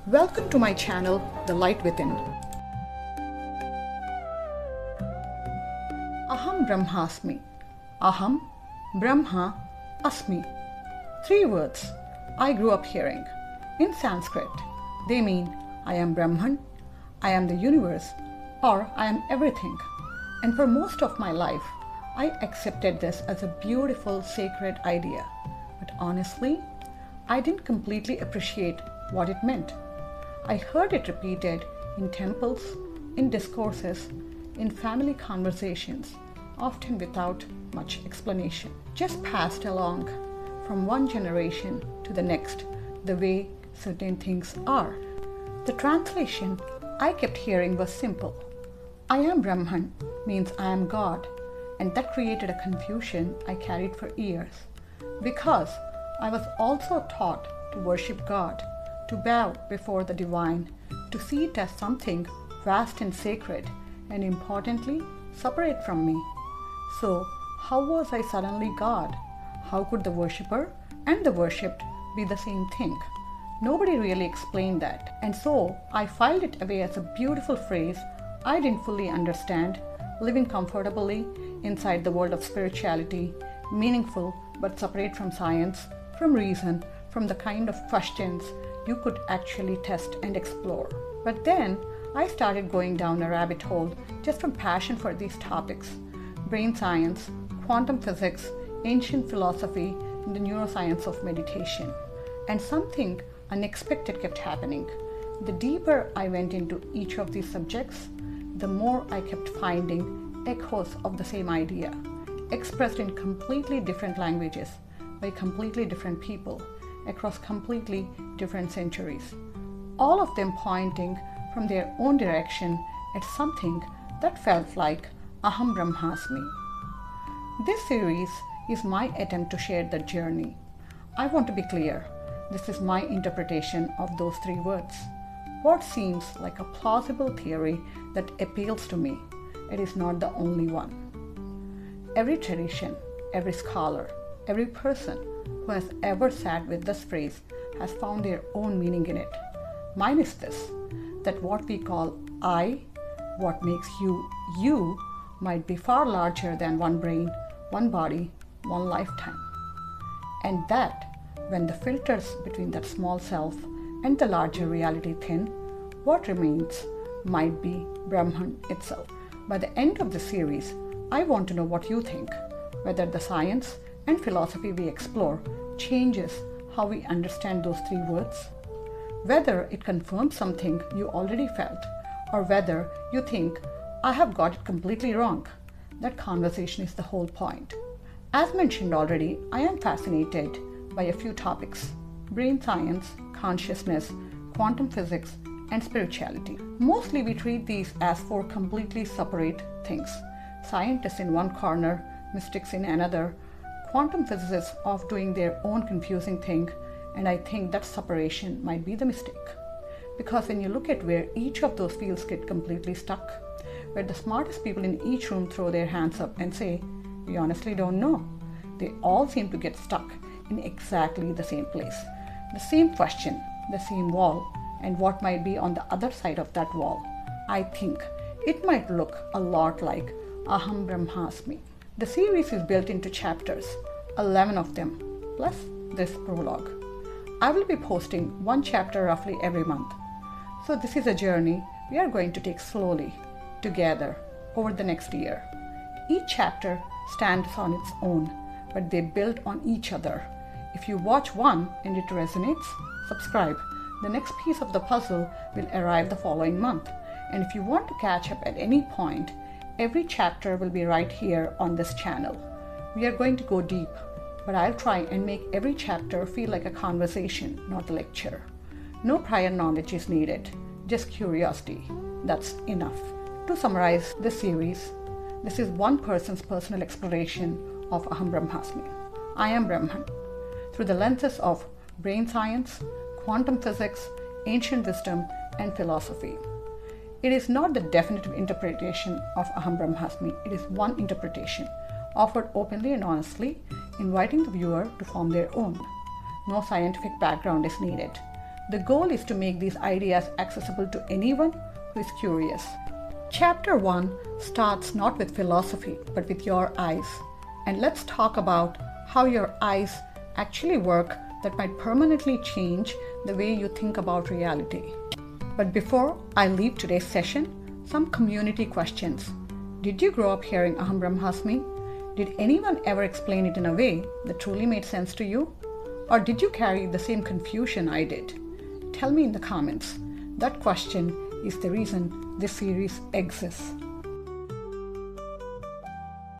Welcome to my channel, The Light Within. Aham Brahmasmi. Aham Brahmasmi. 3 words I grew up hearing. In Sanskrit, they mean I am Brahman, I am the universe, or I am everything. And for most of my life, I accepted this as a beautiful, sacred idea. But honestly, I didn't completely appreciate what it meant. I heard it repeated in temples, in discourses, in family conversations, often without much explanation. Just passed along from one generation to the next, the way certain things are. The translation I kept hearing was simple. I am Brahman means I am God, and that created a confusion I carried for years. Because I was also taught to worship God, to bow before the divine, to see it as something vast and sacred, and importantly, separate from me. So, how was I suddenly God? How could the worshipper and the worshipped be the same thing? Nobody really explained that, and so I filed it away as a beautiful phrase I didn't fully understand, living comfortably inside the world of spirituality, meaningful but separate from science, from reason, from the kind of questions you could actually test and explore. But then I started going down a rabbit hole just from passion for these topics: brain science, quantum physics, ancient philosophy, and the neuroscience of meditation. And something unexpected kept happening. The deeper I went into each of these subjects, the more I kept finding echoes of the same idea, expressed in completely different languages by completely different people across completely different centuries, all of them pointing from their own direction at something that felt like Aham Brahmasmi. This series is my attempt to share that journey. I want to be clear, this is my interpretation of those 3 words. What seems like a plausible theory that appeals to me, it is not the only one. Every tradition, every scholar, every person who has ever sat with this phrase has found their own meaning in it. Mine is this, that what we call I, what makes you, you, might be far larger than one brain, one body, one lifetime. And that when the filters between that small self and the larger reality thin, what remains might be Brahman itself. By the end of the series, I want to know what you think, whether the science and philosophy we explore changes how we understand those 3 words, whether it confirms something you already felt, or whether you think I have got it completely wrong. That conversation is the whole point. As mentioned already, I am fascinated by a few topics: brain science, consciousness, quantum physics, and spirituality. Mostly we treat these as 4 completely separate things. Scientists in one corner, mystics in another, quantum physicists off doing their own confusing thing, and I think that separation might be the mistake. Because when you look at where each of those fields get completely stuck, where the smartest people in each room throw their hands up and say, "We honestly don't know," they all seem to get stuck in exactly the same place. The same question, the same wall, and what might be on the other side of that wall. I think it might look a lot like Aham Brahmasmi. The series is built into chapters, 11 of them, plus this prologue. I will be posting 1 chapter roughly every month. So this is a journey we are going to take slowly, together, over the next year. Each chapter stands on its own, but they build on each other. If you watch one and it resonates, subscribe. The next piece of the puzzle will arrive the following month. And if you want to catch up at any point, every chapter will be right here on this channel. We are going to go deep, but I'll try and make every chapter feel like a conversation, not a lecture. No prior knowledge is needed, just curiosity. That's enough. To summarize this series, this is one person's personal exploration of Aham Brahmasmi. I am Brahman, through the lenses of brain science, quantum physics, ancient wisdom, and philosophy. It is not the definitive interpretation of Aham Brahmasmi. It is one interpretation, offered openly and honestly, inviting the viewer to form their own. No scientific background is needed. The goal is to make these ideas accessible to anyone who is curious. Chapter 1 starts not with philosophy but with your eyes. And let's talk about how your eyes actually work that might permanently change the way you think about reality. But before I leave today's session, some community questions. Did you grow up hearing Aham Brahmasmi? Did anyone ever explain it in a way that truly made sense to you? Or did you carry the same confusion I did? Tell me in the comments. That question is the reason this series exists.